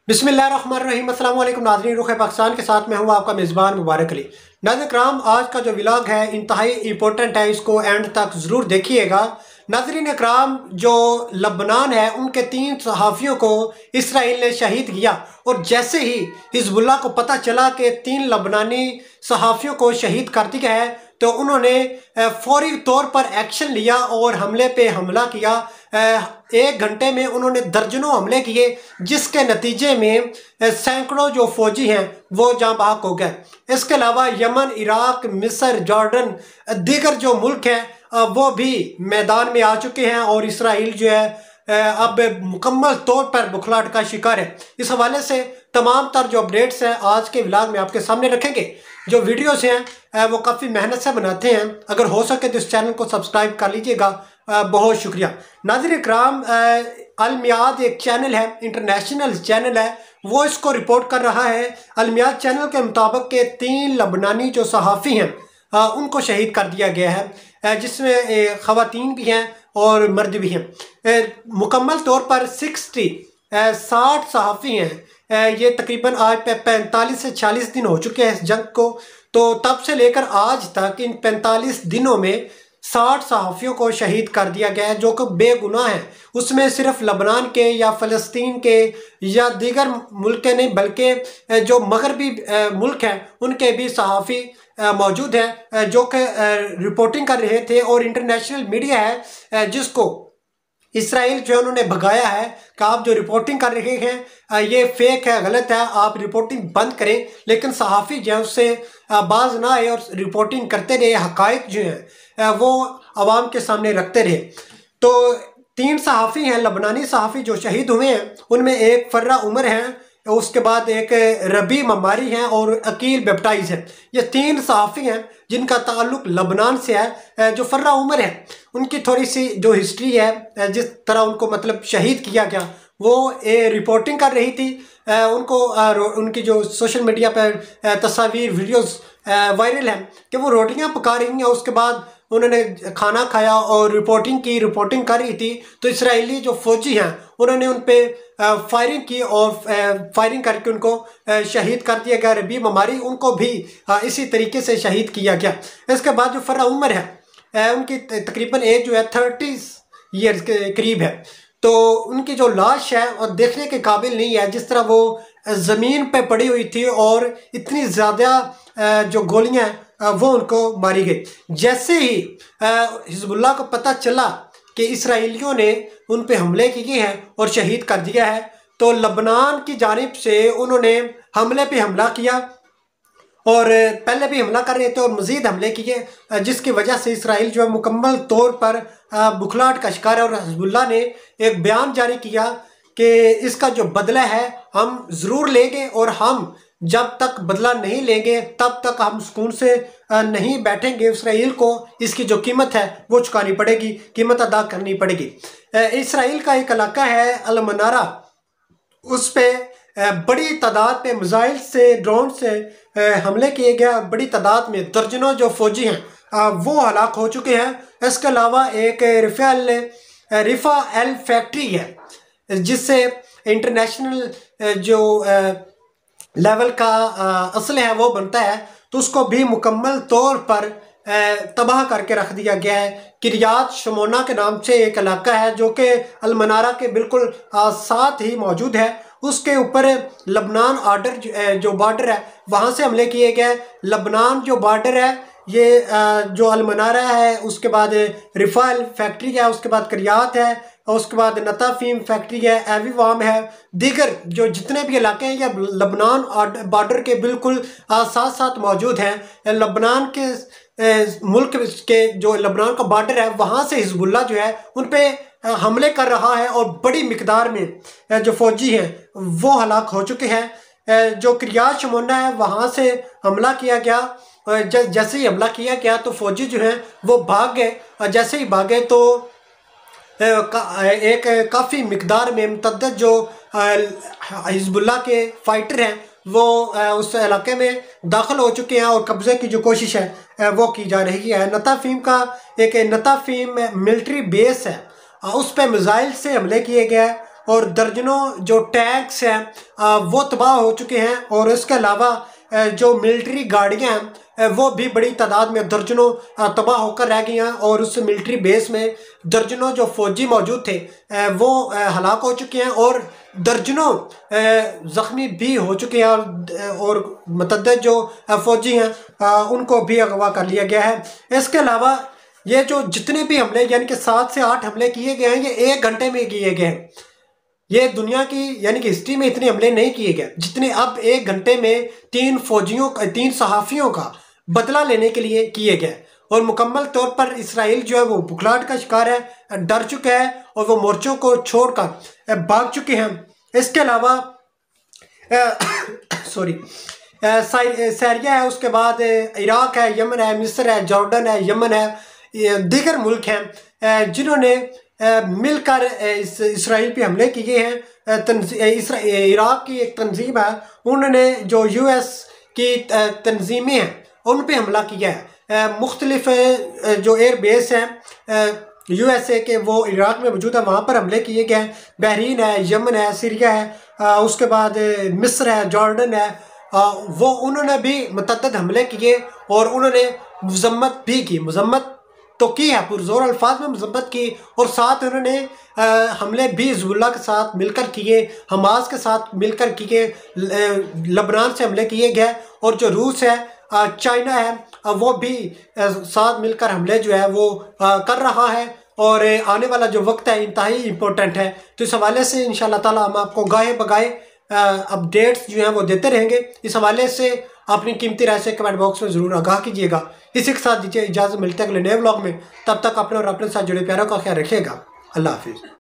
बिस्मिल्लाहिर्रहमानिर्रहीम अस्सलाम वालेकुम नाज़रीन, रुख़ पाकिस्तान के साथ मैं हूँ आपका मेज़बान मुबारक अली। नाज़रीन कराम, आज का जो व्लॉग है इंतहाई इम्पोर्टेंट है, इसको एंड तक ज़रूर देखिएगा। नाज़रीन कराम, जो लबनान है उनके 3 सहाफ़ियों को इसराइल ने शहीद किया और जैसे ही हिज़्बुल्लाह को पता चला कि 3 लबनानी सहाफ़ियों को शहीद कर दिया है तो उन्होंने फौरी तौर पर एक्शन लिया और हमले पे हमला किया। 1 घंटे में उन्होंने दर्जनों हमले किए, जिसके नतीजे में सैकड़ों जो फौजी हैं वो जाँ बहक हो गए। इसके अलावा यमन, इराक, मिस्र, जॉर्डन, दीगर जो मुल्क हैं वो भी मैदान में आ चुके हैं और इसराइल जो है अब मुकम्मल तौर पर बुखलाहट का शिकार है। इस हवाले से तमाम तर जो अपडेट्स हैं आज के व्लॉग में आपके सामने रखेंगे। जो वीडियोस हैं वो काफ़ी मेहनत से बनाते हैं, अगर हो सके तो इस चैनल को सब्सक्राइब कर लीजिएगा, बहुत शुक्रिया। नाज़रीन इकराम, अल मियाद एक चैनल है, इंटरनेशनल चैनल है, वो इसको रिपोर्ट कर रहा है। अल मियाद चैनल के मुताबिक के 3 लबनानी जो सहाफ़ी हैं उनको शहीद कर दिया गया है, जिसमें ख़वातीन भी हैं और मर्द भी हैं। मुकम्मल तौर पर 60 सहाफ़ी हैं। ये तकरीबन आज 45 से 40 दिन हो चुके हैं इस जंग को, तो तब से लेकर आज तक इन 45 दिनों में 60 सहाफ़ियों को शहीद कर दिया गया है जो कि बेगुनाह हैं। उसमें सिर्फ लबनान के या फ़लस्तीन के या दीगर मुल्क के नहीं, बल्कि जो मगरबी मुल्क हैं उनके भी सहाफ़ी मौजूद हैं जो कि रिपोर्टिंग कर रहे थे। और इंटरनेशनल मीडिया है जिसको इसराइल जो है उन्होंने भगाया है कि आप जो रिपोर्टिंग कर रहे हैं ये फेक है, गलत है, आप रिपोर्टिंग बंद करें। लेकिन सहाफ़ी जो है उससे बाज ना आए और रिपोर्टिंग करते रहे, हक़ाइक़ जो हैं वो आवाम के सामने रखते रहे। तो 3 सहाफ़ी हैं लबनानी सहाफ़ी जो शहीद हुए हैं, उनमें एक फर्रा उमर हैं, उसके बाद एक रबी ममारी हैं और अकील बेप्टाइज हैं। ये 3 सहाफ़ी हैं जिनका ताल्लुक लबनान से है। जो फर्रा उमर है उनकी थोड़ी सी जो हिस्ट्री है, जिस तरह उनको मतलब शहीद किया गया, वो रिपोर्टिंग कर रही थी। उनको उनकी जो सोशल मीडिया पर तस्वीर वीडियोस वायरल हैं कि वो रोटियां पका रही हैं, उसके बाद उन्होंने खाना खाया और रिपोर्टिंग कर रही थी। तो इसराइली जो फौजी हैं उन्होंने उन पर फायरिंग की और फायरिंग करके उनको शहीद कर दिया गया। रबी ममारी उनको भी इसी तरीके से शहीद किया गया। इसके बाद जो फर्रा उमर है उनकी तकरीबन एज जो है 30 ईयर्स के करीब है। तो उनकी जो लाश है और देखने के काबिल नहीं है, जिस तरह वो ज़मीन पे पड़ी हुई थी और इतनी ज़्यादा जो गोलियां वो उनको मारी गई। जैसे ही हिज़्बुल्लाह को पता चला कि इसराइलियों ने उन पे हमले किए हैं और शहीद कर दिया है, तो लबनान की जानिब से उन्होंने हमले पे हमला किया और पहले भी हमला कर रहे थे और मज़ीद हमले किए, जिसकी वजह से इसराइल जो है मुकम्मल तौर पर बुखलाहट का शिकार है। और हिज़्बुल्लाह ने एक बयान जारी किया कि इसका जो बदला है हम ज़रूर लेंगे और हम जब तक बदला नहीं लेंगे तब तक हम सुकून से नहीं बैठेंगे। इसराइल को इसकी जो कीमत है वो चुकानी पड़ेगी, कीमत अदा करनी पड़ेगी। इसराइल का एक इलाका है अल मनारा, उस पर बड़ी तादाद पे मिसाइल से, ड्रोन से हमले किए गए। बड़ी तादाद में दर्जनों जो फौजी हैं वो हलाक हो चुके हैं। इसके अलावा एक रिफा एल फैक्ट्री है जिससे इंटरनेशनल जो लेवल का असल है वो बनता है, तो उसको भी मुकम्मल तौर पर तबाह करके रख दिया गया है। किरियात शमोना के नाम से एक इलाका है जो कि अल मनारा के बिल्कुल साथ ही मौजूद है। उसके ऊपर लबनान जो बॉर्डर है वहाँ से हमले किए गए। लबनान जो बॉर्डर है ये जो अल मनारा है, उसके बाद रिफाल फैक्ट्री है, उसके बाद किरियात है, और उसके बाद नताफीम फैक्ट्री है, एवीवाम है, दीगर जो जितने भी इलाके हैं ये लबनान बॉर्डर के बिल्कुल साथ साथ मौजूद हैं। लबनान के मुल्क के जो लबनान का बॉर्डर है वहाँ से हिज़्बुल्लाह जो है उन पे हमले कर रहा है और बड़ी मिकदार में जो फौजी हैं वो हलाक हो चुके हैं। जो किरियात शमोना है वहाँ से हमला किया गया। जैसे ही हमला किया गया तो फौजी जो हैं वो भाग गए, और जैसे ही भागे तो एक काफ़ी मिकदार में मुतअद्दिद जो हिज़्बुल्लाह के फाइटर हैं वो उस इलाके में दाखिल हो चुके हैं और कब्ज़े की जो कोशिश है वो की जा रही है। नताफीम का एक नताफीम मिलिट्री बेस है, उस पर मिसाइल से हमले किए गए और दर्जनों जो टैंक्स हैं वो तबाह हो चुके हैं। और इसके अलावा जो मिलिट्री गाड़ियाँ हैं वो भी बड़ी तादाद में दर्जनों तबाह होकर रह गई हैं। और उस मिलिट्री बेस में दर्जनों जो फौजी मौजूद थे वो हलाक हो चुके हैं और दर्जनों ज़ख्मी भी हो चुके हैं। और मतअद्दिद जो फौजी हैं उनको भी अगवा कर लिया गया है। इसके अलावा ये जो जितने भी हमले यानी कि 7 से 8 हमले किए गए हैं ये 1 घंटे में किए गए हैं। ये दुनिया की यानी कि हिस्ट्री में इतने हमले नहीं किए गए जितने अब 1 घंटे में 3 सहाफ़ियों का बदला लेने के लिए किए गए। और मुकम्मल तौर पर इसराइल जो है वो बुखलाहट का शिकार है, डर चुका है और वो मोर्चों को छोड़कर भाग चुके हैं। इसके अलावा सीरिया है, उसके बाद इराक है, यमन है, मिस्र है, जॉर्डन है, यमन है, दीगर मुल्क हैं जिन्होंने मिलकर इसराइल पे हमले किए हैं। इराक की एक तंजीम है, उन्होंने जो US की तंजीमें हैं उन पे हमला किया है। मुख्तलिफ जो एयर बेस हैं USA के वो इराक में मौजूद है, वहाँ पर हमले किए गए हैं। बहरीन है, यमन है, सीरिया है, उसके बाद मिस्र है, जॉर्डन है, वो उन्होंने भी मुतअद्दिद हमले किए और उन्होंने मजम्मत भी की। मजम्मत तो की है, पुरजोर अल्फाज में मजम्मत की। और साथ उन्होंने हमले भी हिज़्बुल्लाह के साथ मिलकर किए, हमास के साथ मिलकर किए, लबनान से हमले किए गए। और जो रूस है, चाइना है, वो भी साथ मिलकर हमले जो है वो कर रहा है। और आने वाला जो वक्त है इंतहाई इम्पोर्टेंट है। तो इस हवाले से इंशाअल्लाह ताला हम आपको गाहे बगाए अपडेट्स जो हैं वो देते रहेंगे। इस हवाले से अपनी कीमती राय से कमेंट बॉक्स में ज़रूर आगाह कीजिएगा। इसी के साथ दीजिए इजाज़त, मिलते हैं अगले नए व्लॉग में। तब तक अपने और अपने साथ जुड़े प्यारों का ख्याल रखिएगा। अल्लाह हाफिज़।